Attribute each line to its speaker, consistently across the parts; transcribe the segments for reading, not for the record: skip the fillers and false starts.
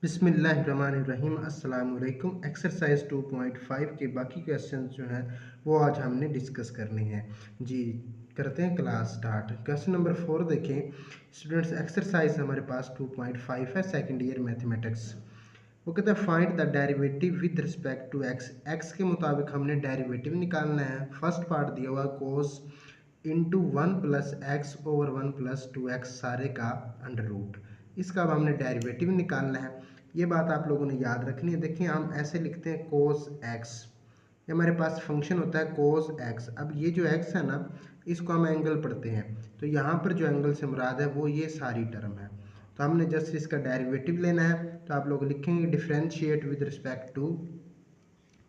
Speaker 1: बिस्मिल्लाहिर्रहमानिर्रहीम अस्सलाम वालेकुम। एक्सरसाइज 2.5 के बाकी क्वेश्चन जो हैं वो आज हमने डिस्कस करने हैं। जी करते हैं क्लास स्टार्ट। क्वेश्चन नंबर 4 देखें स्टूडेंट्स। एक्सरसाइज हमारे पास 2.5 है, सेकेंड ईयर मैथमेटिक्स। वो कहता है find the derivative with respect to x. X के मुताबिक हमने डेरिवेटिव निकालना है। फर्स्ट पार्ट दिया हुआ कोस इंटू 1+x/1+2x सारे का अंडर रूट। इसका अब हमने डेरिवेटिव निकालना है। ये बात आप लोगों ने याद रखनी है। देखिए हम ऐसे लिखते हैं कोस एक्स, ये हमारे पास फंक्शन होता है कोस एक्स। अब ये जो एक्स है ना, इसको हम एंगल पढ़ते हैं, तो यहाँ पर जो एंगल से मुराद है वो ये सारी टर्म है। तो हमने जस्ट इसका डेरिवेटिव लेना है। तो आप लोग लिखेंगे differentiate with respect to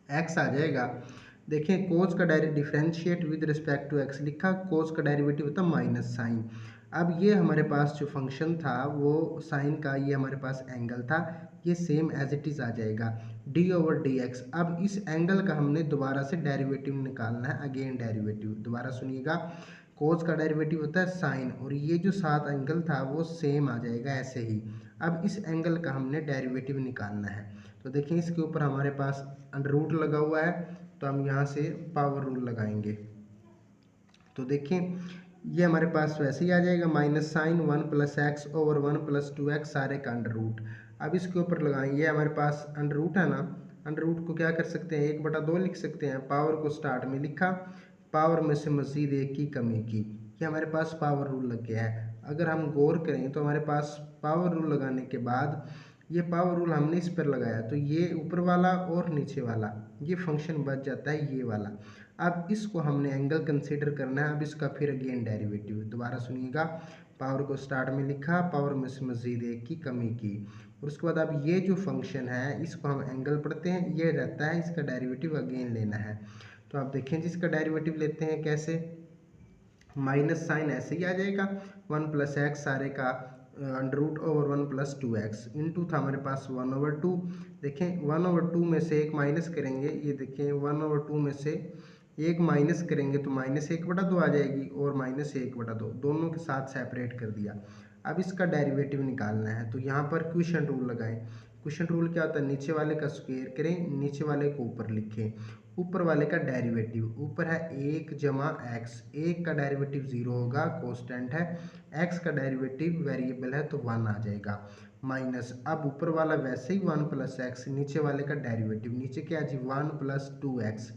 Speaker 1: x आ जाएगा। देखें कोस का differentiate with respect to x लिखा, कोस का डेरिवेटिव होता है माइनस साइन। अब ये हमारे पास जो फंक्शन था वो साइन का, ये हमारे पास एंगल था, ये सेम एज इट इज़ आ जाएगा d/dx। अब इस एंगल का हमने दोबारा से डेरिवेटिव निकालना है, अगेन डेरिवेटिव। दोबारा सुनिएगा, कोस का डेरिवेटिव होता है साइन, और ये जो सात एंगल था वो सेम आ जाएगा ऐसे ही। अब इस एंगल का हमने डेरिवेटिव निकालना है। तो देखिए इसके ऊपर हमारे पास अंडर रूट लगा हुआ है, तो हम यहाँ से पावर रूल लगाएंगे। तो देखिए ये हमारे पास वैसे ही आ जाएगा माइनस साइन 1+x/1+2x सारे का अंडर रूट। अब इसके ऊपर लगाएंगे, हमारे पास अंडर रूट है ना, अंडर रूट को क्या कर सकते हैं 1/2 लिख सकते हैं। पावर को स्टार्ट में लिखा, पावर में से मजीद एक की कमी की, ये हमारे पास पावर रूल लग गया है। अगर हम गौर करें तो हमारे पास पावर रूल लगाने के बाद ये पावर रूल हमने इस पर लगाया, तो ये ऊपर वाला और नीचे वाला ये फंक्शन बच जाता है ये वाला। अब इसको हमने एंगल कंसीडर करना है। अब इसका फिर अगेन डेरिवेटिव। दोबारा सुनिएगा, पावर को स्टार्ट में लिखा, पावर में से मजीद एक की कमी की, और उसके बाद अब ये जो फंक्शन है इसको हम एंगल पढ़ते हैं, ये रहता है, इसका डेरिवेटिव अगेन लेना है। तो आप देखें जिसका डेरिवेटिव लेते हैं कैसे, माइनस साइन ऐसे ही आ जाएगा 1+x सारे का under root over 1+2x into था हमारे पास 1/2। देखें 1/2 में से एक माइनस करेंगे, ये देखें 1/2 में से एक माइनस करेंगे तो -1/2 आ जाएगी, और -1/2 दोनों के साथ सेपरेट कर दिया। अब इसका डेरिवेटिव निकालना है, तो यहाँ पर क्वेश्चन रूल लगाएं। क्वेश्चन रूल क्या होता है, नीचे वाले का स्क्वायर करें, नीचे वाले को ऊपर लिखें, ऊपर वाले का डेरिवेटिव। ऊपर है 1 + x, एक का डेरिवेटिव 0 होगा, कांस्टेंट है। x का डेरिवेटिव वेरिएबल है तो 1 आ जाएगा, माइनस। अब ऊपर वाला वैसे ही 1+x, नीचे वाले का डेरिवेटिव, नीचे क्या है जी 1+2x।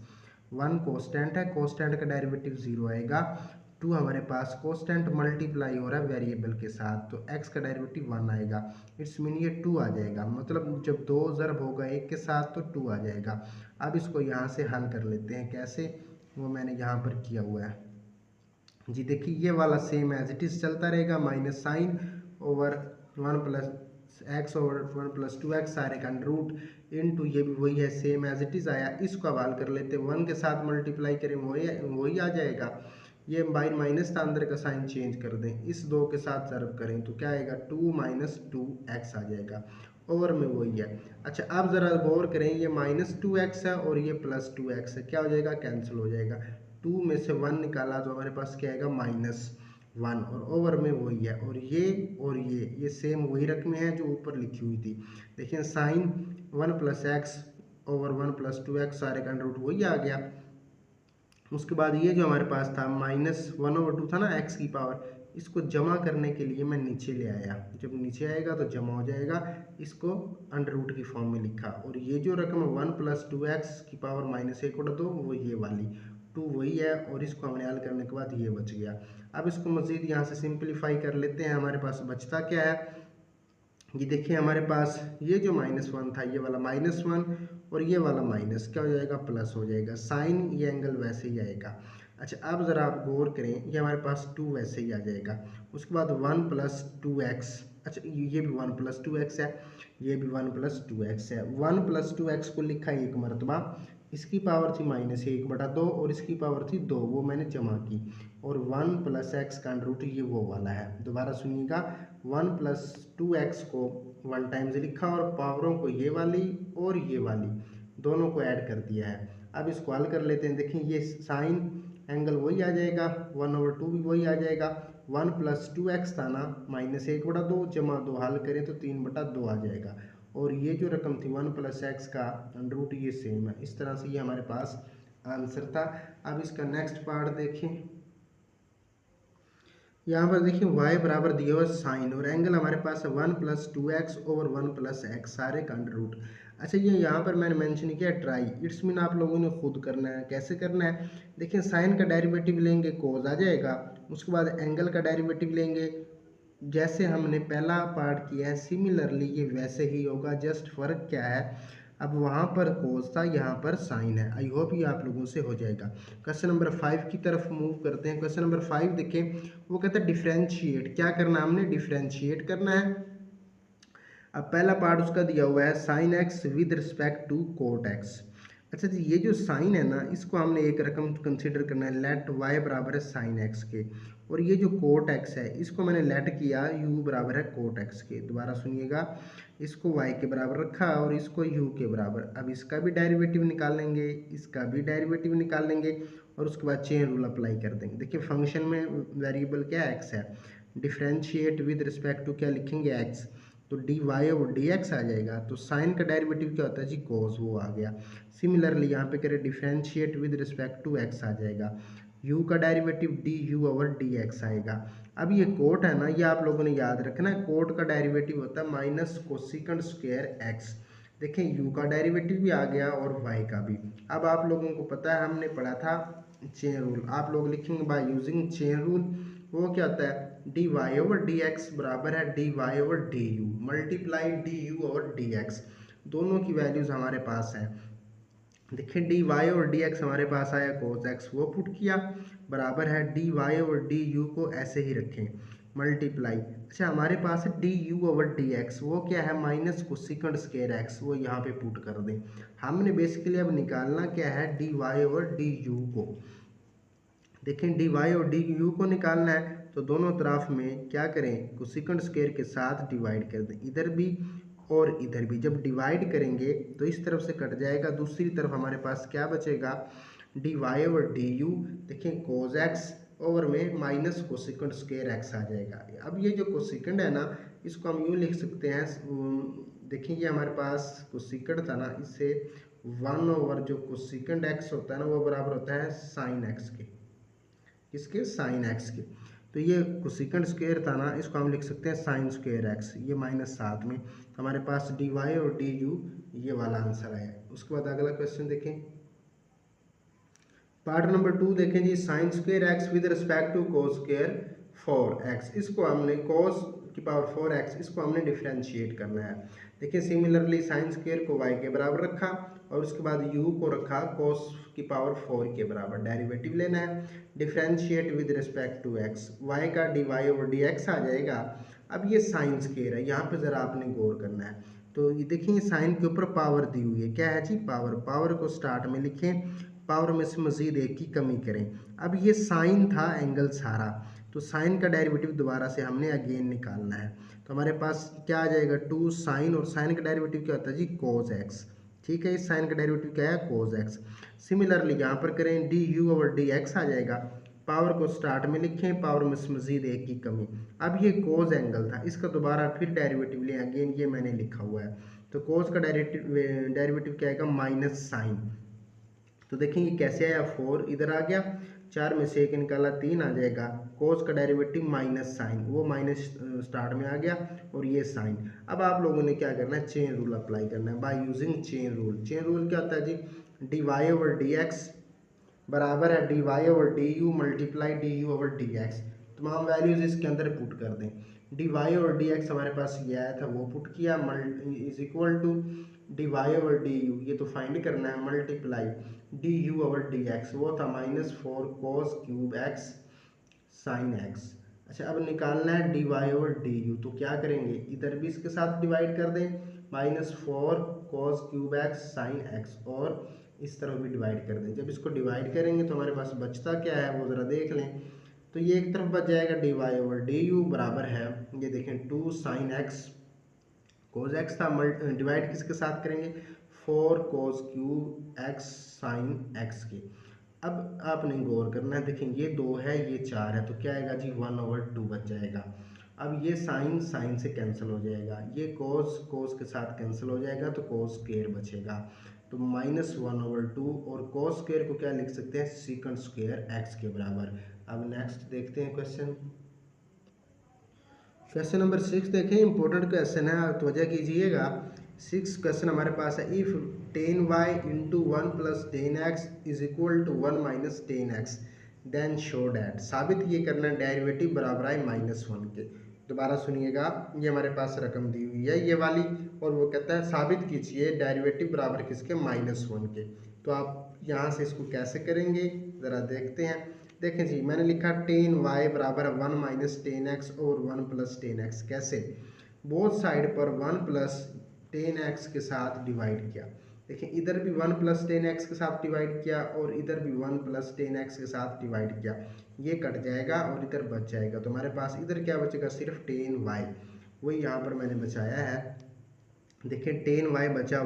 Speaker 1: 1 कांस्टेंट है, कांस्टेंट का डेरिवेटिव 0 आएगा। 2 हमारे पास कांस्टेंट मल्टीप्लाई हो रहा है वेरिएबल के साथ, तो x का डेरिवेटिव 1 आएगा। इट्स मीन ये 2 आ जाएगा, मतलब जब 2 ज़रब होगा 1 के साथ तो 2 आ जाएगा। अब इसको यहाँ से हल कर लेते हैं, कैसे वो मैंने यहाँ पर किया हुआ है जी। देखिए ये वाला सेम एज इट इज़ चलता रहेगा, माइनस साइन ओवर 1+x/1+2x सारे का अंडर रूट इनटू, ये भी वही है सेम एज इट इज़ आया। इसको अब हल कर लेते हैं, 1 के साथ मल्टीप्लाई करें वही आ जाएगा। ये बाई माइनस था, अंदर का साइन चेंज कर दें, इस 2 के साथ ज़रब करें तो क्या आएगा 2 - 2x आ जाएगा, ओवर में वही है। अच्छा अब ज़रा गौर करें, ये -2x है और ये +2x है, क्या हो जाएगा कैंसिल हो जाएगा। 2 में से 1 निकाला तो हमारे पास क्या आएगा -1, और ओवर में वही है। और ये सेम वही रकमें हैं जो ऊपर लिखी हुई थी। देखिए साइन 1+x/1+2x सारे का अंडर रूट वही आ गया। उसके बाद ये जो हमारे पास था -1/2 था ना x की पावर, इसको जमा करने के लिए मैं नीचे ले आया। जब नीचे आएगा तो जमा हो जाएगा, इसको अंडर रूट की फॉर्म में लिखा, और ये जो रकम 1+2x की पावर -1/2 वो ये वाली 2 वही है, और इसको हमने हल करने के बाद ये बच गया। अब इसको मज़ीद यहाँ से सिंप्लीफाई कर लेते हैं। हमारे पास बचता क्या है, ये देखिए हमारे पास ये जो -1 था ये वाला -1, और ये वाला माइनस क्या हो जाएगा प्लस हो जाएगा, साइन ये एंगल वैसे ही आएगा। अच्छा अब ज़रा आप गौर करें, ये हमारे पास 2 वैसे ही आ जाएगा। उसके बाद 1+2x, अच्छा ये भी 1+2x है, ये भी 1+2x है। 1+2x को लिखा एक मरतबा, इसकी पावर थी -1/2 और इसकी पावर थी 2, वो मैंने जमा की, और 1+x का अंडर रूट ये वो वाला है। दोबारा सुनिएगा, 1+2x को 1 टाइम्स लिखा, और पावरों को ये वाली और ये वाली दोनों को ऐड कर दिया है। अब इसको हल कर लेते हैं। देखें ये साइन एंगल वही आ जाएगा, 1/2 भी वही आ जाएगा। 1+2x था ना, -1/2 जमा 2 हल करें तो 3/2 आ जाएगा, और ये जो रकम थी 1+x का अंडर रूट ये सेम है। इस तरह से ये हमारे पास आंसर था। अब इसका नेक्स्ट पार्ट देखें। यहाँ पर देखिए y बराबर दिया हुआ साइन और एंगल हमारे पास है 1+2x ओवर 1+x सारे का अंडर रूट। अच्छा ये यहाँ पर मैंने मेंशन किया ट्राई, इट्स मीन आप लोगों ने खुद करना है। कैसे करना है, देखिए साइन का डेरिवेटिव लेंगे कोज आ जाएगा, उसके बाद एंगल का डेरिवेटिव लेंगे जैसे हमने पहला पार्ट किया है सिमिलरली ये वैसे ही होगा। जस्ट फ़र्क क्या है, अब वहाँ पर कोस था यहाँ पर साइन है। आई होप ये आप लोगों से हो जाएगा। क्वेश्चन नंबर 5 की तरफ मूव करते हैं। क्वेश्चन नंबर 5 देखें, वो कहता है डिफ्रेंशिएट। क्या करना है हमने, डिफ्रेंशिएट करना है। अब पहला पार्ट उसका दिया हुआ है sine x with respect to cot x. अच्छा जी ये जो साइन है ना इसको हमने एक रकम कंसिडर करना है, लेट वाई बराबर है साइन एक्स के, और ये जो कोट एक्स है इसको मैंने लेट किया यू बराबर है कोट एक्स के। दोबारा सुनिएगा, इसको वाई के बराबर रखा और इसको यू के बराबर। अब इसका भी डेरिवेटिव निकाल लेंगे, इसका भी डेरिवेटिव निकाल लेंगे और उसके बाद चेन रूल अप्लाई कर देंगे। देखिए फंक्शन में वेरिएबल क्या एक्स है, डिफ्रेंशिएट विद रिस्पेक्ट टू क्या लिखेंगे एक्स, तो डी वाई और डी एक्स आ जाएगा। तो साइन का डेरिवेटिव क्या होता है जी कोस, वो आ गया। सिमिलरली यहाँ पे करें differentiate with respect to x आ जाएगा, यू का derivative d u over d x आएगा। अब ये कोट है ना, ये आप लोगों ने याद रखना है, कोट का डेरिवेटिव होता है माइनस कोसिकंड स्क्वायर एक्स। देखें यू का डेरिवेटिव भी आ गया और वाई का भी। अब आप लोगों को पता है हमने पढ़ा था चेन रूल, आप लोग लिखेंगे बाय यूजिंग चेन रूल। वो क्या होता है, d y over d x बराबर है d y over d u multiply d u over d x. दोनों की वैल्यूज हमारे पास हैं। देखिए डी वाई और डी एक्स हमारे पास आया कोस एक्स, वो पुट किया बराबर है डी वाई और डी यू को ऐसे ही रखें मल्टीप्लाई। अच्छा हमारे पास है D u over d x, वो क्या है माइनस कोसिकंड स्क्वायर एक्स, वो यहाँ पे पुट कर दें। हमने बेसिकली अब निकालना क्या है d y over d u को। देखें डी वाई और डी यू को निकालना है तो दोनों तरफ में क्या करें कोसिकंड स्क्वायर के साथ डिवाइड कर दें, इधर भी और इधर भी। जब डिवाइड करेंगे तो इस तरफ से कट जाएगा, दूसरी तरफ हमारे पास क्या बचेगा d y over d u. देखें कोस एक्स ओवर में माइनस कोसिकंड स्क्वायर एक्स आ जाएगा। अब ये जो कोसिकंड है ना इसको हम यूँ लिख सकते हैं, देखिए ये हमारे पास कोसिकंड था ना, इससे 1 ओवर जो कोसिकंड एक्स होता है ना वो बराबर होता है साइन एक्स के, किसके साइन एक्स के। तो ये कोसिकंड स्क्वायर था ना इसको हम लिख सकते हैं साइन स्क्वायर एक्स, ये -7 में। तो हमारे पास डी वाई और डी यू ये वाला आंसर आया। उसके बाद अगला क्वेश्चन देखें, पार्ट नंबर 2 देखें जी, sine square x with respect to cos square 4x। इसको हमने cos की पावर 4x इसको हमने डिफ्रेंशिएट करना है। देखिए सिमिलरली साइन स्क्वायर को y के बराबर रखा और उसके बाद u को रखा cos की पावर 4 के बराबर। डेरिवेटिव लेना है, differentiate with respect to x, y का d y over d x आ जाएगा। अब ये साइन स्क्वायर है, यहाँ पे ज़रा आपने गौर करना है। तो ये देखिए साइन के ऊपर पावर दी हुई है, क्या है जी पावर। पावर को स्टार्ट में लिखें, पावर में से मजीद एक की कमी करें। अब ये साइन था एंगल सारा, तो साइन का डेरिवेटिव दोबारा से हमने अगेन निकालना है। तो हमारे पास क्या आ जाएगा 2 साइन, और साइन का डेरिवेटिव क्या होता है जी कोस एक्स। ठीक है, इस साइन का डेरिवेटिव क्या है कोस एक्स। सिमिलरली यहाँ पर करें d u over d x आ जाएगा। पावर को स्टार्ट में लिखें, पावर में से मजीद एक की कमी। अब ये कोस एंगल था, इसका दोबारा फिर डेरिवेटिव लें, अगेन ये मैंने लिखा हुआ है। तो कोस का डेरिवेटिव क्या आएगा माइनस साइन। तो देखें ये कैसे आया 4 इधर आ गया, 4 में से 1 निकाला 3 आ जाएगा। कोस का डेरिवेटिव माइनस साइन, वो माइनस स्टार्ट में आ गया और ये साइन। अब आप लोगों ने क्या करना है चेन रूल अप्लाई करना है by using chain rule. Chain rule क्या होता है जी, d y over d x बराबर है d y over d u multiply d u over d x. तमाम वैल्यूज इसके अंदर पुट कर दें। डी वाई और डी एक्स हमारे पास ये आया था वो पुट किया, is equal to d y over d u, ये तो फाइंड करना है, multiply d u over d x, वो था -4 cos cube x sine x. अच्छा अब निकालना है d y over d u, तो क्या करेंगे इधर भी इसके साथ डिवाइड कर दें, -4 cos cube x sine x, और इस तरफ भी डिवाइड कर दें। जब इसको डिवाइड करेंगे तो हमारे पास बचता क्या है वो ज़रा देख लें। तो ये एक तरफ बच जाएगा d y over d u बराबर है, ये देखें 2 साइन एक्स कोस एक्स था, डिवाइड किसके साथ करेंगे 4 cos cube x sine x के। अब आपने गौर करना है, देखें ये 2 है ये 4 है, तो क्या आएगा जी 1/2 बच जाएगा। अब ये साइन साइन से कैंसिल हो जाएगा, ये कोस कोस के साथ कैंसिल हो जाएगा, तो कोस स्क्वायर बचेगा। तो -1/2 और कोस स्क्वायर को क्या लिख सकते हैं, सीकंड स्क्वायर एक्स के बराबर। अब नेक्स्ट देखते हैं क्वेश्चन। क्वेश्चन नंबर 6 देखें, इंपॉर्टेंट क्वेश्चन है, आप तवज्जो कीजिएगा। 6 क्वेश्चन हमारे पास है, if 10y into 1 plus 10x is equal to 1 minus 10x then show that. साबित ये करना डेरिवेटिव बराबर है -1 के। दोबारा सुनिएगा, ये हमारे पास रकम दी हुई है ये वाली, और वो कहता है साबित कीजिए डेरिवेटिव बराबर किसके, -1 के। तो आप यहाँ से इसको कैसे करेंगे ज़रा देखते हैं। देखें जी, मैंने लिखा 10y बराबर 1 माइनस 10x और 1 प्लस 10x। कैसे, बोथ साइड पर 1 प्लस 10x के साथ डिवाइड किया। देखिए इधर भी 1 प्लस 10x के साथ डिवाइड किया और इधर भी 1 प्लस 10x के साथ डिवाइड किया। ये कट जाएगा और इधर बच जाएगा, तो हमारे पास इधर क्या बचेगा, सिर्फ 10y। वही यहाँ पर मैंने बचाया है। देखिए 10y बचा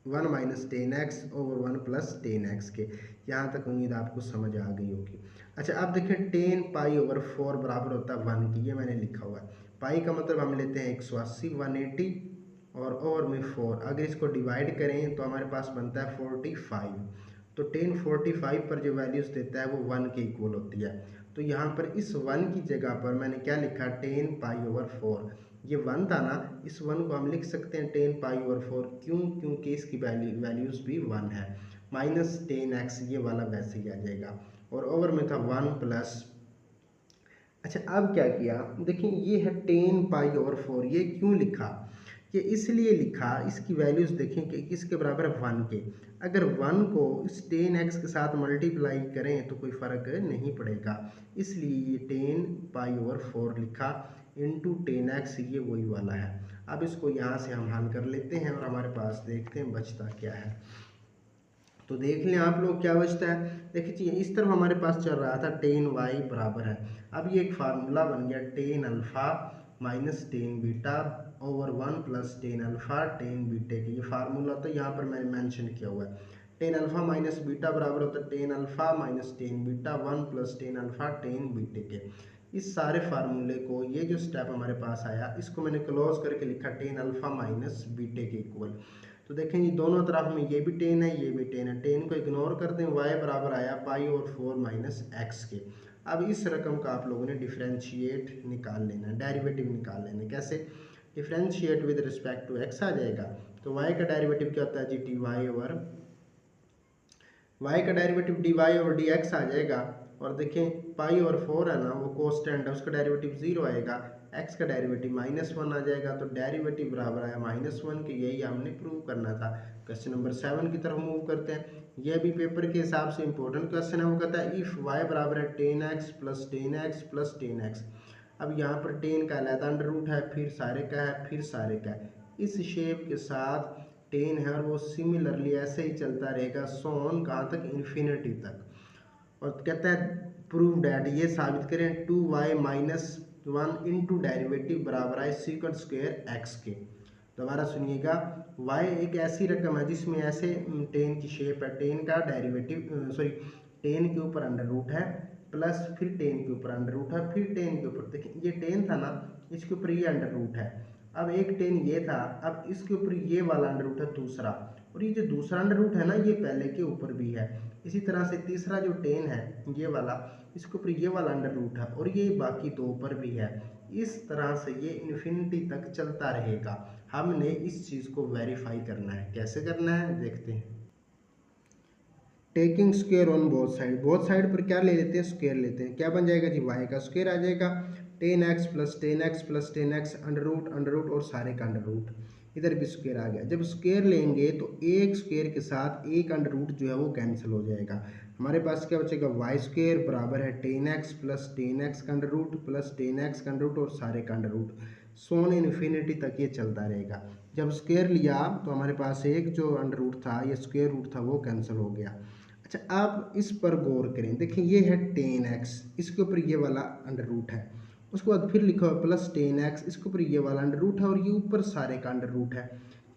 Speaker 1: 1 माइनस 10x और 1 प्लस 10x के। यहाँ तक उम्मीद आपको समझ आ गई होगी। अच्छा अब देखें 10π/4 बराबर होता है 1 की, ये मैंने लिखा हुआ है। पाई का मतलब हम लेते हैं 180, 180 और ओवर में 4। अगर इसको डिवाइड करें तो हमारे पास बनता है 45। तो 1045 पर जो वैल्यूज़ देता है वो 1 के इक्वल होती है। तो यहाँ पर इस 1 की जगह पर मैंने क्या लिखा, 10π/4। ये 1 था ना, इस 1 को हम लिख सकते हैं 10π/4। क्यों, क्योंकि इसकी वैल्यूज़ भी 1 है। -10x ये वाला वैसे ही आ जाएगा, और ओवर में था 1 प्लस। अच्छा अब क्या किया, देखिए ये है 10π/4। ये क्यों लिखा, ये इसलिए लिखा, इसकी वैल्यूज़ देखें कि किसके बराबर है, 1 के। अगर 1 को इस 10x के साथ मल्टीप्लाई करें तो कोई फ़र्क नहीं पड़ेगा, इसलिए ये 10π/4 लिखा इंटू 10x, ये वही वाला है। अब इसको यहाँ से हम हल कर लेते हैं और हमारे पास देखते हैं बचता क्या है। तो देख लें आप लोग क्या बचता है। देखिए इस तरफ हमारे पास चल रहा था 10y बराबर है। अब ये एक फार्मूला बन गया 10α माइनस 10β ओवर 1 प्लस 10α 10β के। ये फार्मूला तो यहाँ पर मैंने मेंशन किया हुआ है। 10α माइनस बीटा बराबर होता है 10α माइनस 10β 1 प्लस 10α 10β के। इस सारे फार्मूले को, ये जो स्टेप हमारे पास आया, इसको मैंने क्लोज करके लिखा 10α माइनस बीटा के इक्वल। तो देखें ये दोनों तरफ में ये भी 10 है, ये भी 10 है। 10 को इग्नोर कर दें, y बराबर आया π/4 माइनस x के। अब इस रकम का आप लोगों ने डिफ्रेंशिएट निकाल लेना है, डेरिवेटिव निकाल लेना है। कैसे, differentiate with respect to x आ जाएगा। तो y का डेरिवेटिव क्या होता है जी, y का डेरिवेटिव dy ओवर dx आ जाएगा। और देखें π/4 है ना, वो कांस्टेंट है, उसका डेरिवेटिव 0 आएगा। x का डेरिवेटिव -1 आ जाएगा, तो डेरिवेटिव बराबर आया -1 के। यही हमने प्रूव करना था। क्वेश्चन नंबर 7 की तरफ मूव करते हैं। यह भी पेपर के हिसाब से इंपॉर्टेंट क्वेश्चन है। वो कहता है इफ़ y बराबर है 10x plus 10x plus 10x। अब यहाँ पर 10 का अलग अंडर रूट है, फिर सारे का है, फिर सारे का है। इस शेप के साथ 10 है और वो सिमिलरली ऐसे ही चलता रहेगा सोन कहाँ तक, इन्फिनिटी तक। और कहता है प्रूव डैट, ये साबित करें 2y माइनस 1 इंटू डेरिवेटिव बराबर है सीकंड स्क्वायर x के। दोबारा सुनिएगा, y एक ऐसी रकम है जिसमें ऐसे 10 की शेप है। 10 का डेरिवेटिव 10 के ऊपर अंडर रूट है, प्लस फिर 10 के ऊपर अंडर रूट है, फिर 10 के ऊपर। देखिए ये 10 था ना, इसके ऊपर ये अंडर रूट है। अब एक 10 ये था, अब इसके ऊपर ये वाला अंडर रूट है दूसरा, और ये जो दूसरा अंडर रूट है ना, ये पहले के ऊपर भी है। इसी तरह से तीसरा जो 10 है ये वाला, इसके ऊपर ये वाला अंडर रूट है, और ये बाकी दो पर भी है। इस तरह से ये इन्फिनिटी तक चलता रहेगा। हमने इस चीज़ को वेरीफाई करना है। कैसे करना है देखते हैं। Taking square on both side पर क्या ले लेते हैं, स्क्वायर लेते हैं। क्या बन जाएगा जी, y का स्क्वायर आ जाएगा 10x plus 10x plus 10x under root और सारे का अंडर रूट। इधर भी स्क्वायर आ गया। जब स्क्वायर लेंगे तो एक स्क्वायर के साथ एक अंडर रूट जो है वो कैंसिल हो जाएगा। हमारे पास क्या बचेगा, वाई स्क्वायर बराबर है 10x प्लस 10x का अंडर रूट प्लस 10x का अंडर रूट और सारे का अंडर रूट। सोन इन्फिनिटी तक ये चलता रहेगा। जब स्क्वायर लिया तो हमारे पास एक जो अंडर रूट था, ये स्क्वायर रूट था, वो कैंसिल हो गया। अच्छा आप इस पर गौर करें। देखिए ये है 10x, इसके ऊपर ये वाला अंडर रूट है। उसके बाद फिर लिखा हुआ प्लस 10x, इसके ऊपर ये वाला अंडर रूट है और ये ऊपर सारे का अंडर रूट है।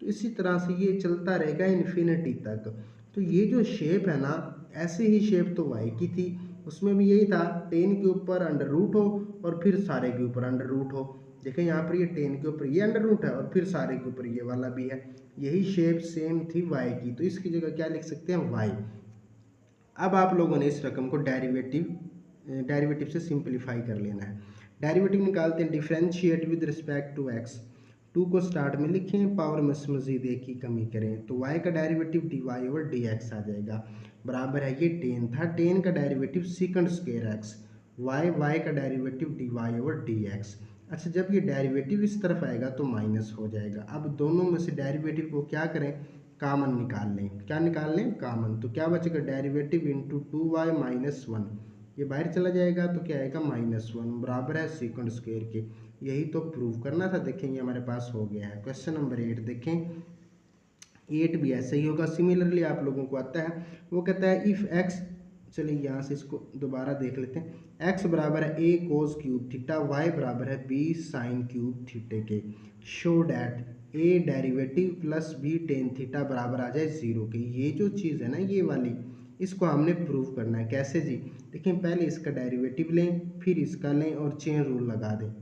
Speaker 1: तो इसी तरह से ये चलता रहेगा इन्फिनिटी तक। तो ये जो शेप है ना, ऐसे ही शेप तो y की थी, उसमें भी यही था, टेन के ऊपर अंडर रूट हो और फिर सारे के ऊपर अंडर रूट हो। देखें यहाँ पर ये टेन के ऊपर ये अंडर रूट है और फिर सारे के ऊपर ये वाला भी है। यही शेप सेम थी वाई की, तो इसकी जगह क्या लिख सकते हैं, वाई। अब आप लोगों ने इस रकम को डेरिवेटिव से सिंपलीफाई कर लेना है। डेरिवेटिव निकालते हैं, differentiate with respect to x. Two को स्टार्ट में लिखें, पावर में से मजीद एक की कमी करें, तो y का डेरिवेटिव dy ओवर dx आ जाएगा, बराबर है, ये 10 था, 10 का derivative second square x, y का डेरिवेटिव dy ओवर dx। अच्छा, जब ये डेरिवेटिव इस तरफ आएगा तो माइनस हो जाएगा। अब दोनों में से डेरिवेटिव को क्या करें, कामन निकाल लें। क्या निकाल लें, कामन। तो क्या बचेगा, डेरिवेटिव इंटू 2y माइनस 1, ये बाहर चला जाएगा तो क्या आएगा, -1, बराबर है सेकंड स्क्वायर के। यही तो प्रूव करना था। देखें ये हमारे पास हो गया है। क्वेश्चन नंबर 8 देखें, 8 भी ऐसे ही होगा, सिमिलरली आप लोगों को आता है। वो कहता है इफ़ x, चलिए यहाँ से इसको दोबारा देख लेते हैं। x बराबर है a cos cube theta, y बराबर है b साइन क्यूब थीटे के, show that a derivative plus b tan theta बराबर आ जाए 0 के। ये जो चीज़ है ना, ये वाली, इसको हमने प्रूव करना है। कैसे जी, देखिए पहले इसका डेरिवेटिव लें, फिर इसका लें और चेन रूल लगा दें।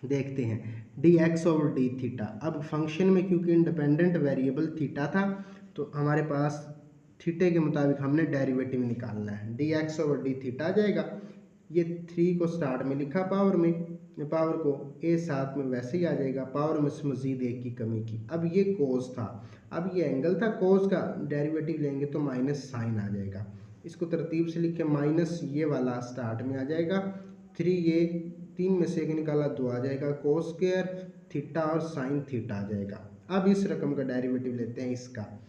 Speaker 1: देखते हैं, D x over d theta. अब फंक्शन में क्योंकि इंडिपेंडेंट वेरिएबल थीटा था, तो हमारे पास थीटे के मुताबिक हमने डेरिवेटिव निकालना है। D x over d theta आ जाएगा। ये 3 को स्टार्ट में लिखा, पावर में, पावर को ए साथ में वैसे ही आ जाएगा, पावर में से मजीद एक की कमी की। अब ये कोस था, अब ये एंगल था, कोस का डेरिवेटिव लेंगे तो माइनस साइन आ जाएगा। इसको तरतीब से लिखे, माइनस ये वाला स्टार्ट में आ जाएगा, 3 ये 3 में से एक निकाला 2 आ जाएगा, कोस स्क्वायर थीटा और साइन थीटा आ जाएगा। अब इस रकम का डेरिवेटिव लेते हैं इसका,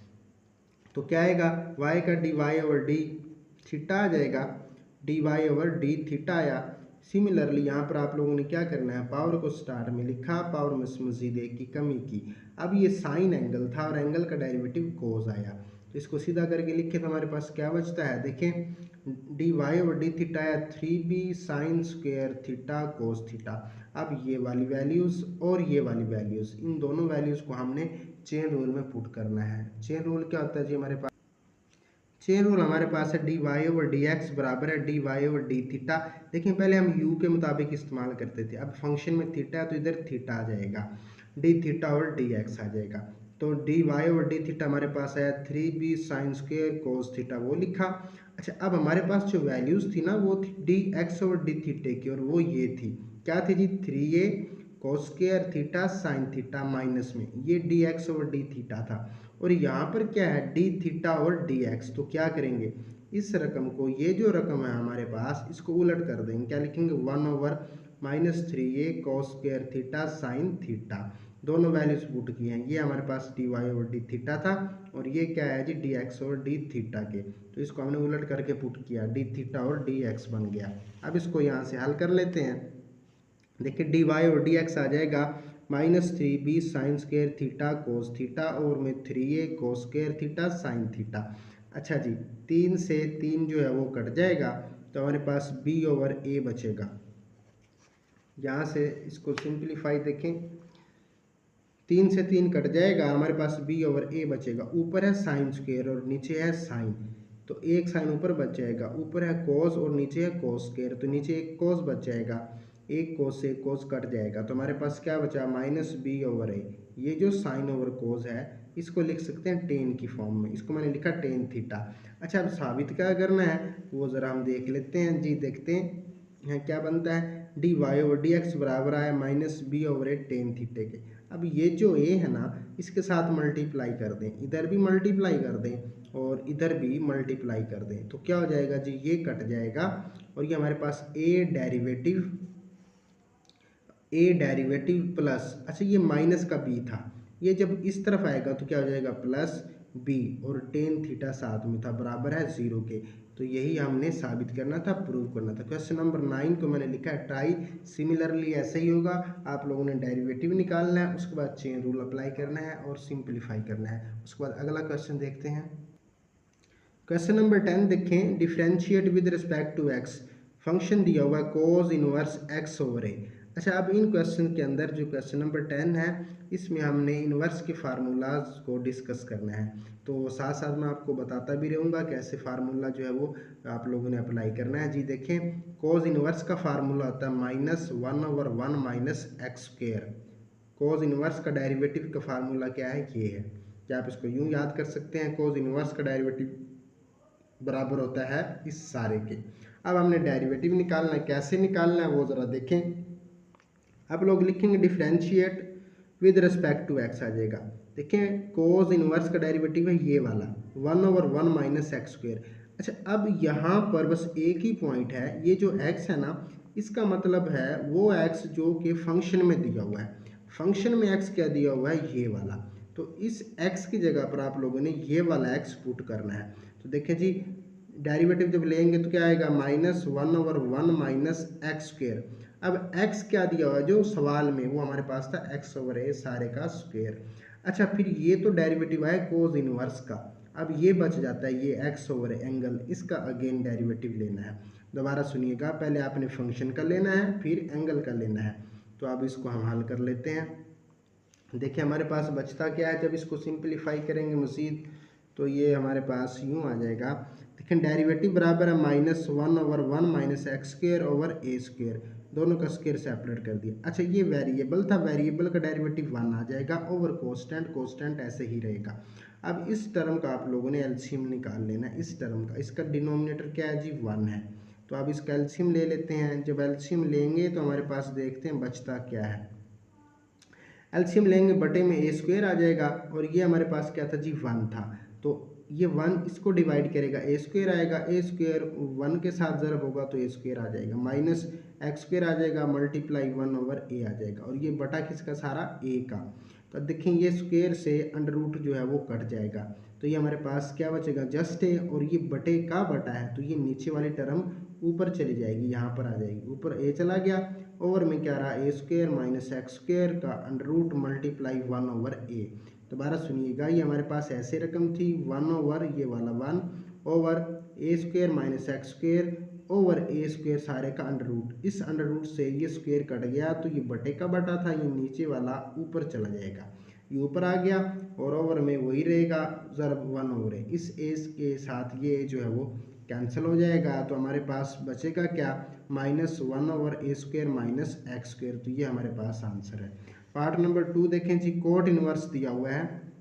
Speaker 1: तो क्या आएगा, y का d y over d theta आ जाएगा, d y over d theta आया। सिमिलरली यहाँ पर आप लोगों ने क्या करना है, पावर को स्टार्ट में लिखा, पावर में से मजीद एक की कमी की। अब ये साइन एंगल था और एंगल का डेरिवेटिव कोस आया, तो इसको सीधा करके लिखे तो हमारे पास क्या बचता है, देखें, d y over d theta है 3b sine square theta cos theta. अब ये वाली वैल्यूज़ और ये वाली वैल्यूज़, इन दोनों वैल्यूज़ को हमने चेन रूल में पुट करना है। चेन रूल क्या होता है जी, हमारे पास चेन रूल हमारे पास है d y over d x बराबर है d y over d theta. देखिए पहले हम यू के मुताबिक इस्तेमाल करते थे, अब फंक्शन में थीटा है तो इधर थीटा आ जाएगा, डी थीटा और डी एक्स आ जाएगा। तो d y over d theta हमारे पास आया 3b sine square cos theta, वो लिखा। अच्छा, अब हमारे पास जो वैल्यूज़ थी ना, वो थी डी एक्स ओवर डी थीटे की, और वो ये थी, क्या थी जी, 3a cos square theta sine theta minus में ये D x over d theta था, और यहाँ पर क्या है, डी थीटा और डी एक्स। तो क्या करेंगे, इस रकम को, ये जो रकम है हमारे पास, इसको उलट कर देंगे। क्या लिखेंगे, 1 over -3a cos square theta sine theta. दोनों वैल्यूज पुट किए हैं, ये हमारे पास d y over d theta था और ये क्या है जी, d x over d theta के। तो इसको हमने उलट करके पुट किया, डी थीटा और डी एक्स बन गया। अब इसको यहाँ से हल कर लेते हैं। देखिए डी वाई और डी एक्स आ जाएगा -3b sine square theta cos theta और में 3a cos square theta sine theta. अच्छा जी, 3 से 3 जो है वो कट जाएगा, तो हमारे पास b ओवर a बचेगा। यहाँ से इसको सिंप्लीफाई देखें, 3 से 3 कट जाएगा, हमारे पास b ओवर a बचेगा। ऊपर है साइन स्क्वायर और नीचे है साइन, तो एक साइन ऊपर बच जाएगा, ऊपर है कोस और नीचे है कोस स्क्वायर, तो नीचे एक कोस बच जाएगा, एक कोस से कोस कट जाएगा, तो हमारे पास क्या बचा, -b ओवर a। ये जो साइन ओवर कोस है, इसको लिख सकते हैं टेन की फॉर्म में, इसको मैंने लिखा टेन थीटा। अच्छा, अब साबित क्या करना है वो ज़रा हम देख लेते हैं जी। देखते हैं क्या बनता है, d y over d x बराबर आया -b over a tan theta के। अब ये जो a है ना, इसके साथ मल्टीप्लाई कर दें, इधर भी मल्टीप्लाई कर दें और इधर भी मल्टीप्लाई कर दें, तो क्या हो जाएगा जी, ये कट जाएगा और ये हमारे पास a डेरिवेटिव प्लस, अच्छा ये माइनस का b था, ये जब इस तरफ आएगा तो क्या हो जाएगा, प्लस b और टेन थीटा साथ में था, बराबर है 0 के। तो यही हमने साबित करना था, प्रूव करना था। क्वेश्चन नंबर 9 को मैंने लिखा है ट्राई। सिमिलरली ऐसे ही होगा, आप लोगों ने डेरिवेटिव निकालना है, उसके बाद चेन रूल अप्लाई करना है और सिंप्लीफाई करना है। उसके बाद अगला क्वेश्चन देखते हैं। क्वेश्चन नंबर 10 देखें, differentiate with respect to x. Function दिया हुआ है cos inverse x over a. अच्छा, अब इन क्वेश्चन के अंदर जो क्वेश्चन नंबर 10 है, इसमें हमने इन्वर्स के फार्मूलाज को डिस्कस करना है। तो साथ साथ मैं आपको बताता भी रहूँगा कैसे फार्मूला जो है वो आप लोगों ने अप्लाई करना है। जी देखें, कोज इन्वर्स का फार्मूला होता है -1/1 माइनस एक्स स्क्वेयर। कोज इन्वर्स का डेरिवेटिव का फार्मूला क्या है, ये है कि आप इसको यूँ याद कर सकते हैं, कोज इन्वर्स का डेरिवेटिव बराबर होता है इस सारे के। अब हमने डेरिवेटिव निकालना है, कैसे निकालना है वो ज़रा देखें। आप लोग लिखेंगे differentiate with respect to x आ जाएगा। देखें, कोज इनवर्स का डेरिवेटिव है ये वाला 1/1 माइनस एक्स स्क्वेयर। अच्छा, अब यहाँ पर बस एक ही पॉइंट है, ये जो x है ना, इसका मतलब है वो x जो कि फंक्शन में दिया हुआ है। फंक्शन में x क्या दिया हुआ है, ये वाला। तो इस x की जगह पर आप लोगों ने ये वाला x पुट करना है। तो देखें जी, डेरिवेटिव जब लेंगे तो क्या आएगा, -1/1 माइनस एक्स स्क्वेयर। अब x क्या दिया हुआ है जो सवाल में, वो हमारे पास था x/a सारे का स्क्वेयर। अच्छा, फिर ये तो डेरिवेटिव है कोज इनवर्स का। अब ये बच जाता है ये x/एंगल, इसका अगेन डेरिवेटिव लेना है। दोबारा सुनिएगा, पहले आपने फंक्शन का लेना है, फिर एंगल का लेना है। तो अब इसको हम हल कर लेते हैं। देखिए हमारे पास बचता क्या है, जब इसको सिंपलीफाई करेंगे मज़ीद तो ये हमारे पास यूँ आ जाएगा। देखिए डेरिवेटिव बराबर है -1/1 minus x square over a square, दोनों का स्क्वेयर सेपरेट कर दिया। अच्छा, ये वेरिएबल था, वेरिएबल का डेरिवेटिव 1 आ जाएगा ओवर कोस्टेंट, कोस्टेंट ऐसे ही रहेगा। अब इस टर्म का आप लोगों ने एलसीएम निकाल लेना है, इस टर्म का। इसका डिनोमिनेटर क्या है जी, 1 है। तो अब इसका एलसीएम ले लेते हैं। जब एलसीएम लेंगे तो हमारे पास देखते हैं बचता क्या है। एलसीएम लेंगे, बटे में ए स्क्वेयर आ जाएगा, और ये हमारे पास क्या था जी, 1 था। तो ये 1 इसको डिवाइड करेगा, ए स्क्वेयर आएगा, ए स्क्वेयर 1 के साथ ज़रब होगा तो ए स्क्वेयर आ जाएगा, माइनस एक्स स्क्वेयर आ जाएगा, मल्टीप्लाई 1/a आ जाएगा, और ये बटा किसका, सारा ए का। तो देखें ये स्क्वेयर से अंडर रूट जो है वो कट जाएगा, तो ये हमारे पास क्या बचेगा, जस्ट है, और ये बटे का बटा है, तो ये नीचे वाली टर्म ऊपर चली जाएगी, यहाँ पर आ जाएगी, ऊपर ए चला गया, ओवर में क्या रहा, ए स्क्वेयर माइनस एक्स स्क्वेयर का अंडर रूट मल्टीप्लाई 1/a। दोबारा सुनिएगा, ये हमारे पास ऐसे रकम थी 1/, ये वाला 1 over a square minus x square over a square सारे का अंडर रूट। इस अंडर रूट से ये स्क्वेयर कट गया, तो ये बटे का बटा था, ये नीचे वाला ऊपर चला जाएगा, ये ऊपर आ गया, और ओवर में वही रहेगा ज़रब 1/a। इस ए के साथ ये जो है वो कैंसिल हो जाएगा, तो हमारे पास बचेगा क्या, -1/a square minus x square. तो ये हमारे पास आंसर है। पार्ट नंबर 2 देखें जी, कोट इनवर्स दिया हुआ है।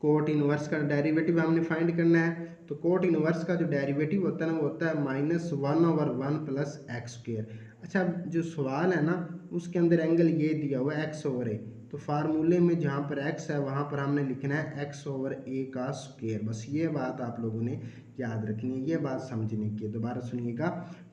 Speaker 1: कोट इनवर्स का डेरिवेटिव हमने फाइंड करना है। तो कोट इनवर्स का जो डेरिवेटिव होता है ना, वो होता है -1/1 प्लस एक्स स्क्वेयर। अच्छा, जो सवाल है ना उसके अंदर एंगल ये दिया हुआ है x/a, तो फार्मूले में जहाँ पर x है वहाँ पर हमने लिखना है x/a का स्क्वेयर। बस ये बात आप लोगों ने याद रखनी है, ये बात समझने की है। दोबारा सुनिएगा,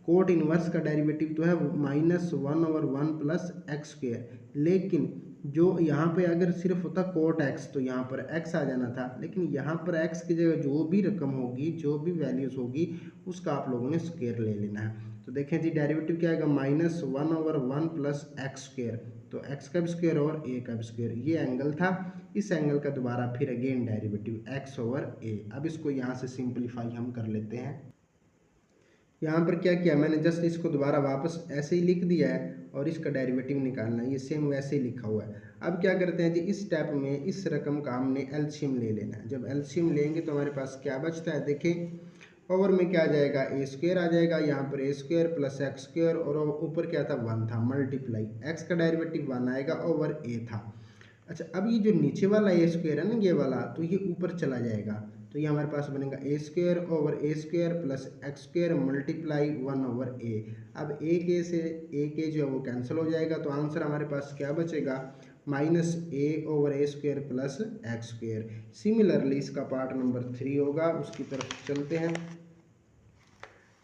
Speaker 1: कोट इनवर्स का डेरिवेटिव तो है -1/1 प्लस एक्स स्क्वेयर, लेकिन जो यहाँ पे अगर सिर्फ होता कोट एक्स तो यहाँ पर एक्स आ जाना था, लेकिन यहाँ पर एक्स की जगह जो भी रकम होगी, जो भी वैल्यूज़ होगी, उसका आप लोगों ने स्क्वेयर ले लेना है। तो देखें जी, डेरिवेटिव क्या आएगा, -1/1 प्लस एक्स स्क्वेयर, तो एक्स का भी स्क्वेयर और ए का भी स्क्वेयर। ये एंगल था, इस एंगल का दोबारा फिर अगेन डेरिवेटिव x/a। अब इसको यहाँ से सिंपलीफाई हम कर लेते हैं। यहाँ पर क्या किया मैंने, जस्ट इसको दोबारा वापस ऐसे ही लिख दिया है, और इसका डेरिवेटिव निकालना है, ये सेम वैसे ही लिखा हुआ है। अब क्या करते हैं जी, इस स्टेप में इस रकम का हमने एलसीएम ले लेना है। जब एलसीएम लेंगे तो हमारे पास क्या बचता है, देखें ओवर में क्या आ जाएगा, ए स्क्वेयर आ जाएगा, यहाँ पर ए स्क्वेयर प्लस एक्स स्क्वेयर, और ऊपर क्या था, 1 था, मल्टीप्लाई एक्स का डेरिवेटिव 1 आएगा ओवर ए था। अच्छा, अब ये जो नीचे वाला ए स्क्वेयर है ना, ये वाला, तो ये ऊपर चला जाएगा, तो ये हमारे पास बनेगा a square over a square plus x square multiply 1/a। अब ए के से ए के जो है वो कैंसिल हो जाएगा, तो आंसर हमारे पास क्या बचेगा, -a over a square plus x square. Similarly इसका पार्ट नंबर 3 होगा, उसकी तरफ चलते हैं।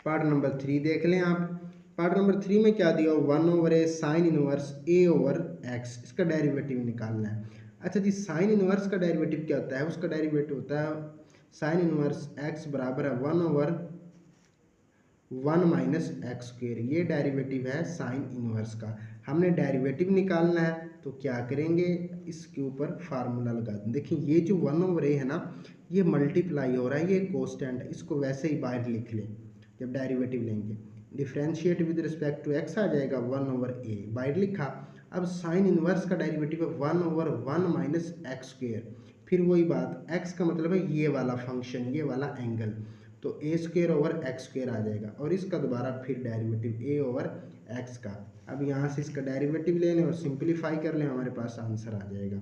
Speaker 1: पार्ट नंबर 3 देख लें आप। पार्ट नंबर 3 में क्या दिया, 1/a sine inverse a over x, इसका डेरिवेटिव निकालना है। अच्छा जी, साइन इनवर्स का डेरिवेटिव क्या होता है, उसका डेरिवेटिव होता है साइन इनवर्स x बराबर है 1/1 माइनस एक्स स्क्वेयर। ये डेरिवेटिव है साइन इनवर्स का। हमने डेरिवेटिव निकालना है, तो क्या करेंगे, इसके ऊपर फार्मूला लगा दें। देखिए ये जो 1/a है ना, ये मल्टीप्लाई हो रहा है, ये कोस्टेंट, इसको वैसे ही बाहर लिख लें जब डेरिवेटिव लेंगे। Differentiate with respect to x आ जाएगा 1/a बाहर लिखा। अब साइन इनवर्स का डेरिवेटिव है 1/1 माइनस एक्स स्क्वेयर। फिर वही बात, x का मतलब है ये वाला फंक्शन, ये वाला एंगल, तो a square over x square आ जाएगा और इसका दोबारा फिर डेरिवेटिव a ओवर x का। अब यहाँ से इसका डेरिवेटिव ले लें और सिंप्लीफाई कर लें, हमारे पास आंसर आ जाएगा।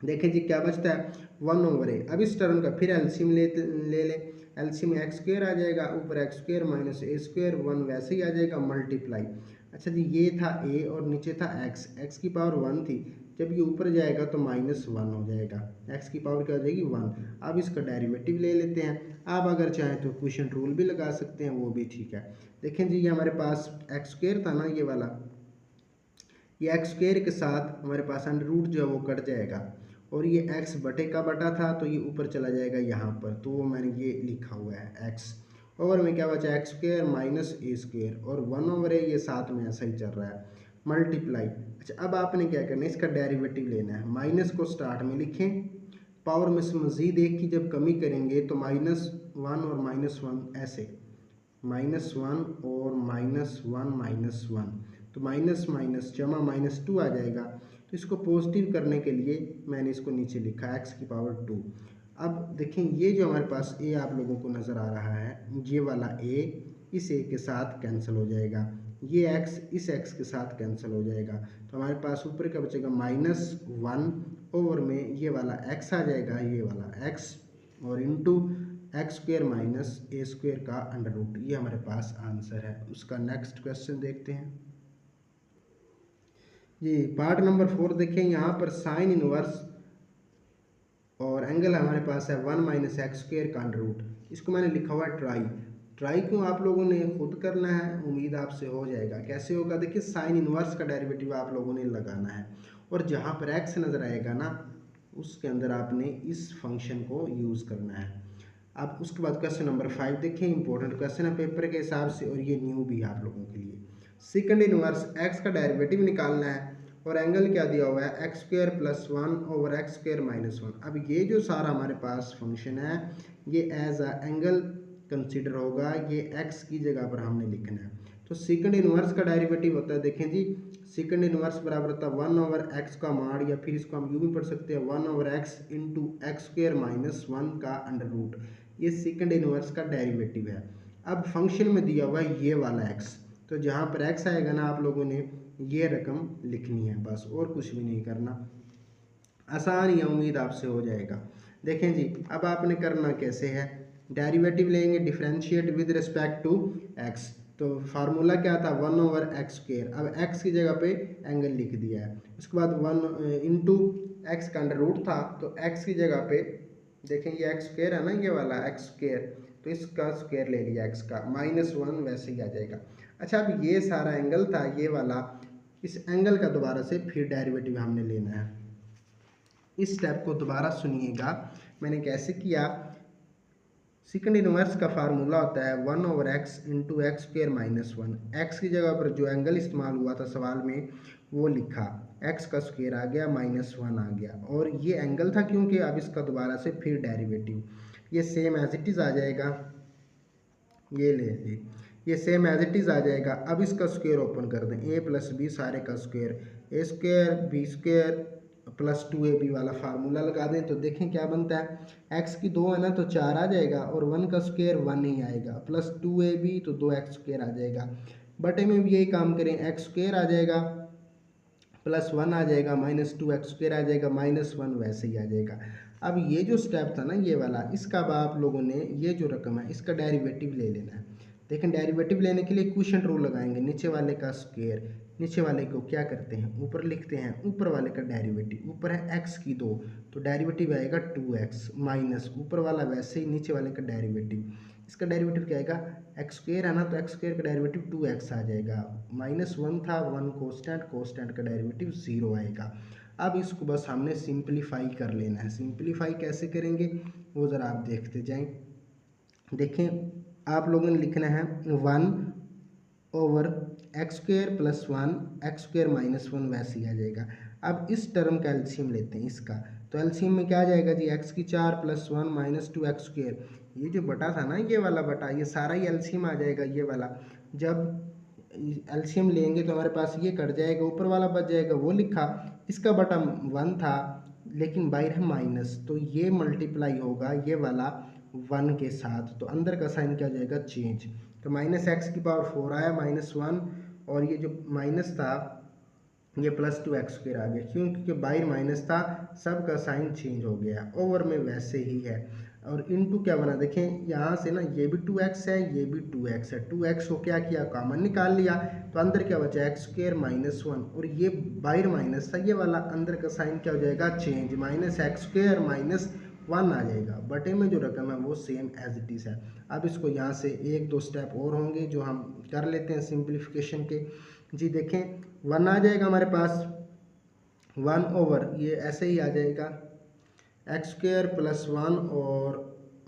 Speaker 1: देखें जी क्या बचता है 1/a। अब इस टर्म का फिर एलसीएम ले लें, एलसीएम एक्स स्क्वेयर आ जाएगा, ऊपर एक्स स्क्वेयर माइनस ए स्क्वेयर 1 वैसे ही आ जाएगा मल्टीप्लाई। अच्छा जी ये था a और नीचे था x की पावर 1 थी, जब ये ऊपर जाएगा तो -1 हो जाएगा, x की पावर क्या हो जाएगी 1। अब इसका डेरिवेटिव ले लेते हैं। आप अगर चाहें तो क्वेश्चन रूल भी लगा सकते हैं, वो भी ठीक है। देखें जी ये हमारे पास एक्स स्क्वेयर था ना, ये वाला, ये एक्स स्क्वेयर के साथ हमारे पास अंडर रूट जो है वो कट जाएगा और ये x बटे का बटा था तो ये ऊपर चला जाएगा यहाँ पर, तो वो मैंने ये लिखा हुआ है x ओवर में क्या बचा एक्स स्क्वेयर माइनस ए स्क्वेयर और 1/a, ये साथ में ऐसा ही चल रहा है मल्टीप्लाई। अच्छा अब आपने क्या करना है, इसका डेरिवेटिव लेना है। माइनस को स्टार्ट में लिखें, पावर में से मजीद एक की जब कमी करेंगे तो -1 और -1 ऐसे, -1 और -1 तो माइनस माइनस जमा -2 आ जाएगा। तो इसको पॉजिटिव करने के लिए मैंने इसको नीचे लिखा x की पावर 2। अब देखें ये जो हमारे पास a आप लोगों को नज़र आ रहा है, ये वाला a इस a के साथ कैंसिल हो जाएगा, ये x इस x के साथ कैंसिल हो जाएगा, तो हमारे पास ऊपर क्या बचेगा -1 ओवर में ये वाला x आ जाएगा, ये वाला x और इंटू एक्स स्क्वेयर माइनस ए स्क्वेयर का अंडर रूट, ये हमारे पास आंसर है। उसका नेक्स्ट क्वेश्चन देखते हैं जी, पार्ट नंबर 4 देखें। यहाँ पर साइन इनवर्स और एंगल हमारे पास है 1 माइनस एक्स स्क्वेयर का अंडर रूट, इसको मैंने लिखा हुआ है ट्राई क्यों आप लोगों ने खुद करना है, उम्मीद आपसे हो जाएगा। कैसे होगा, देखिए साइन इनवर्स का डेरिवेटिव आप लोगों ने लगाना है और जहाँ पर एक्स नज़र आएगा ना उसके अंदर आपने इस फंक्शन को यूज़ करना है। अब उसके बाद क्वेश्चन नंबर 5 देखें, इंपॉर्टेंट क्वेश्चन है पेपर के हिसाब से और ये न्यू भी है आप लोगों के लिए। सेकंड इनवर्स एक्स का डेरिवेटिव निकालना है और एंगल क्या दिया हुआ है x square plus 1 over x square minus 1। अब ये जो सारा हमारे पास फंक्शन है ये एज अ एंगल कंसिडर होगा, ये एक्स की जगह पर हमने लिखना है। तो सेकंड इनवर्स का डेरिवेटिव होता है, देखें जी सेकंड इनवर्स बराबर होता है 1 ओवर एक्स का माड, या फिर इसको हम यूँ भी पढ़ सकते हैं 1 over x into x square minus 1 का अंडर रूट, ये सेकंड इनवर्स का डेरिवेटिव है। अब फंक्शन में दिया हुआ है ये वाला x, तो जहाँ पर x आएगा ना आप लोगों ने ये रकम लिखनी है बस, और कुछ भी नहीं करना, आसान ही है, उम्मीद आपसे हो जाएगा। देखें जी अब आपने करना कैसे है, डेरिवेटिव लेंगे differentiate with respect to x, तो फार्मूला क्या था 1 ओवर एक्स स्क्वेयर, अब x की जगह पे एंगल लिख दिया है। उसके बाद 1 इंटू एक्स का अंडर रूट था तो x की जगह पे देखें ये एक्स स्क्वेयर है ना, ये वाला एक्स स्क्वेयर, तो इसका स्क्वेयर ले लिया एक्स का, -1 वैसे ही आ जाएगा। अच्छा अब ये सारा एंगल था ये वाला, इस एंगल का दोबारा से फिर डेरिवेटिव हमने लेना है। इस स्टेप को दोबारा सुनिएगा, मैंने कैसे किया। सेकंड इनवर्स का फार्मूला होता है 1 over x into x square minus 1। X की जगह पर जो एंगल इस्तेमाल हुआ था सवाल में वो लिखा, एक्स का स्क्वेयर आ गया -1 आ गया, और ये एंगल था क्योंकि अब इसका दोबारा से फिर डेरिवेटिव ये सेम एज इट इज़ आ जाएगा, ये ले ली, ये सेम एज इट इज़ आ जाएगा। अब इसका स्क्वेयर ओपन कर दें, a प्लस बी सारे का square, a square b square plus 2ab वाला फार्मूला लगा दें तो देखें क्या बनता है, x की 2 है ना तो 4 आ जाएगा और 1 का स्क्वेयर 1 ही आएगा, प्लस 2ab तो 2x स्क्वेयर आ जाएगा। बटे में भी यही काम करें, x स्क्वेयर आ जाएगा प्लस 1 आ जाएगा माइनस 2x स्क्वेयर आ जाएगा -1 वैसे ही आ जाएगा। अब ये जो स्टेप था ना ये वाला, इसका अब आप लोगों ने ये जो रकम है इसका डेरिवेटिव ले लेना है। देखें डेरिवेटिव लेने के लिए क्वोशिएंट रूल लगाएंगे, नीचे वाले का स्क्वेयर, नीचे वाले को क्या करते हैं ऊपर लिखते हैं, ऊपर वाले का डेरिवेटिव, ऊपर है x की 2 तो डेरिवेटिव आएगा 2x माइनस ऊपर वाला वैसे ही नीचे वाले का डेरिवेटिव, इसका डेरिवेटिव क्या आएगा एक्स स्क्वेयर है ना तो एक्स स्क्वेयर का डेरिवेटिव 2x आ जाएगा, -1 था 1 कोस्टेंट का डेरिवेटिव 0 आएगा। अब इसको बस हमने सिंपलीफाई कर लेना है। सिंपलीफाई कैसे करेंगे वो ज़रा आप देखते जाएं। देखें आप लोगों ने लिखना है 1 over x square plus 1 x square minus 1 वैसे ही आ जाएगा। अब इस टर्म का एलसीएम लेते हैं इसका, तो एलसीएम में क्या आ जाएगा जी एक्स की 4 प्लस 1 -2 एक्स स्क्वेयर, ये जो बटा था ना ये वाला बटा, ये सारा ही एलसीएम आ जाएगा ये वाला। जब एलसीएम लेंगे तो हमारे पास ये कट जाएगा, ऊपर वाला बच जाएगा, वो लिखा, इसका बटा 1 था लेकिन बाहर है माइनस, तो ये मल्टीप्लाई होगा ये वाला 1 के साथ, तो अंदर का साइन क्या हो जाएगा, चेंज। तो -x⁴ आया -1, और ये जो माइनस था ये +2x² आ गया, क्यों, क्योंकि बाहर माइनस था, सब का साइन चेंज हो गया। ओवर में वैसे ही है। और इनटू क्या बना, देखें यहाँ से ना ये भी 2x है, ये भी 2x है, 2x को क्या किया, कॉमन निकाल लिया, तो अंदर क्या बचा, x² -1, और ये बाहर माइनस था ये वाला, अंदर का साइन क्या हो जाएगा, चेंज, -x² -1 आ जाएगा। बटे में जो रकम है वो सेम एज इट इज़ है। अब इसको यहाँ से 1-2 स्टेप और होंगे जो हम कर लेते हैं सिंप्लीफिकेशन के। जी देखें 1 आ जाएगा हमारे पास, 1 ये ऐसे ही आ जाएगा x² +1 और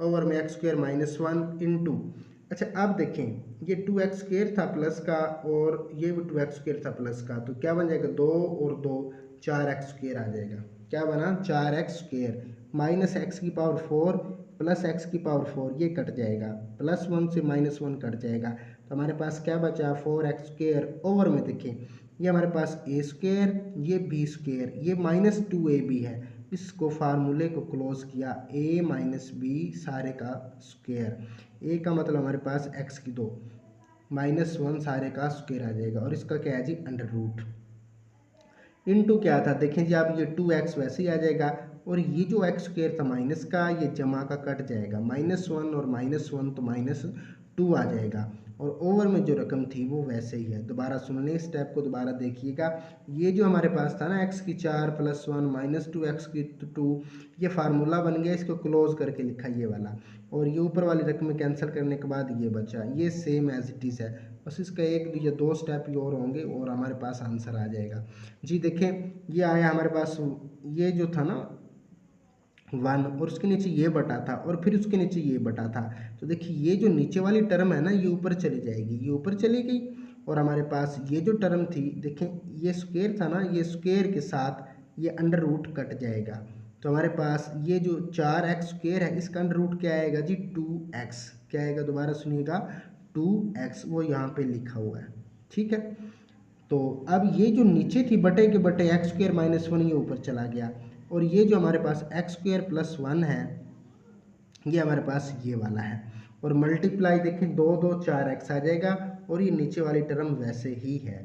Speaker 1: ओवर में x² -1 इंटू, अच्छा अब देखें ये 2x² था प्लस का और ये भी 2x² था प्लस का, तो क्या बन जाएगा, 2 और 2 4x² आ जाएगा। क्या बना, 4x² -x⁴ प्लस x⁴ ये कट जाएगा, +1 से -1 कट जाएगा, तो हमारे पास क्या बचा, 4x² ओवर में देखें ये हमारे पास a², ये b², ये -2ab है, इसको फार्मूले को क्लोज किया, a - b सारे का स्क्वायर, a का मतलब हमारे पास x⁴ -1 सारे का स्क्वायर आ जाएगा, और इसका क्या है जी, अंडर रूट। इनटू क्या था, देखें जी आप, ये 2x वैसे ही आ जाएगा, और ये जो x² था माइनस का, ये जमा का कट जाएगा, -1 और -1 तो -2 आ जाएगा, और ओवर में जो रकम थी वो वैसे ही है। दोबारा सुन लें, स्टेप को दोबारा देखिएगा। ये जो हमारे पास था ना x⁴ + 1 -2x², ये फार्मूला बन गया, इसको क्लोज करके लिखा ये वाला, और ये ऊपर वाली रकम कैंसिल करने के बाद ये बचा, ये सेम एज इट इज़ है, बस इसका 1 या 2 स्टेप ही और होंगे और हमारे पास आंसर आ जाएगा। जी देखें ये आया हमारे पास, ये जो था ना 1 और उसके नीचे ये बटा था और फिर उसके नीचे ये बटा था, तो देखिए ये जो नीचे वाली टर्म है ना ये ऊपर चली जाएगी, ये ऊपर चली गई, और हमारे पास ये जो टर्म थी, देखें ये स्क्वायर था ना, ये स्क्वायर के साथ ये अंडर रूट कट जाएगा, तो हमारे पास ये जो 4x² है इसका अंडर रूट क्या आएगा जी, 2x, क्या आएगा, दोबारा सुनिएगा, 2x, वो यहाँ पे लिखा हुआ है, ठीक है। तो अब ये जो नीचे थी बटे के बटे x² -1 ये ऊपर चला गया, और ये जो हमारे पास x² + 1 है ये हमारे पास ये वाला है, और मल्टीप्लाई देखें 2 2 4x आ जाएगा, और ये नीचे वाली टर्म वैसे ही है।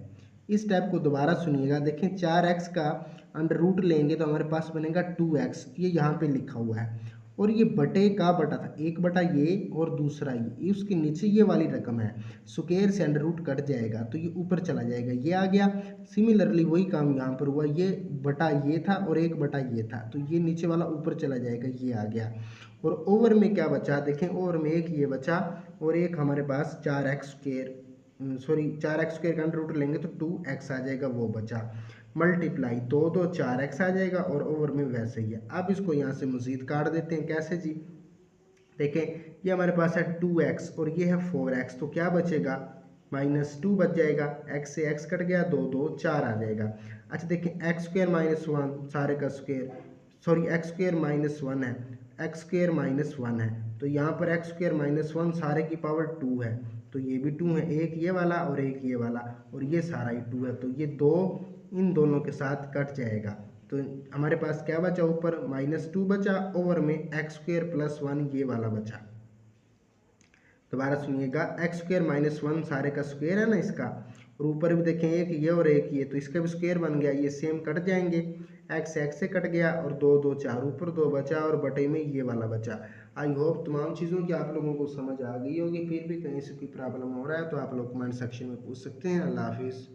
Speaker 1: इस स्टेप को दोबारा सुनिएगा, देखें 4x का अंडर रूट लेंगे तो हमारे पास बनेगा 2x, ये यहाँ पे लिखा हुआ है, और ये बटे का बटा था, एक बटा ये और दूसरा ये उसके नीचे ये वाली रकम है, स्क्वायर से अंडर रूट कट जाएगा तो ये ऊपर चला जाएगा, ये आ गया। सिमिलरली वही काम यहाँ पर हुआ, ये बटा ये था और एक बटा ये था, तो ये नीचे वाला ऊपर चला जाएगा, ये आ गया, और ओवर में क्या बचा, देखें ओवर में एक ये बचा और एक हमारे पास 4x² का अंडर रूट लेंगे तो 2x आ जाएगा, वो बचा, मल्टीप्लाई 2 2 4x आ जाएगा, और ओवर में वैसे ही है। अब इसको यहाँ से मजीद काट देते हैं, कैसे जी, देखें ये हमारे पास है 2x और ये है 4x, तो क्या बचेगा, -2 बच जाएगा, x से x कट गया, 2 2 4 आ जाएगा। अच्छा देखें x² -1 सारे का स्क्वायर, x² -1 है, x² -1 है, तो यहाँ पर x² -1 सारे की पावर 2 है, तो ये भी 2 है, एक ये वाला और एक ये वाला, और ये सारा ही 2 है, तो ये 2 इन दोनों के साथ कट जाएगा, तो हमारे पास क्या बचा, ऊपर -2 बचा, ओवर में x² + 1 ये वाला बचा। दोबारा सुनिएगा, x² -1 सारे का स्क्वायर है ना इसका, और ऊपर भी देखें एक ये और एक ये, तो इसका भी स्क्वायर बन गया, ये सेम कट जाएंगे, x से कट गया, और 2 2 4 ऊपर 2 बचा और बटे में ये वाला बचा। आई होप तमाम चीज़ों की आप लोगों को समझ आ गई होगी, फिर भी कहीं से कोई प्रॉब्लम हो रहा है तो आप लोग कमेंट सेक्शन में पूछ सकते हैं। अल्लाह हाफिज़।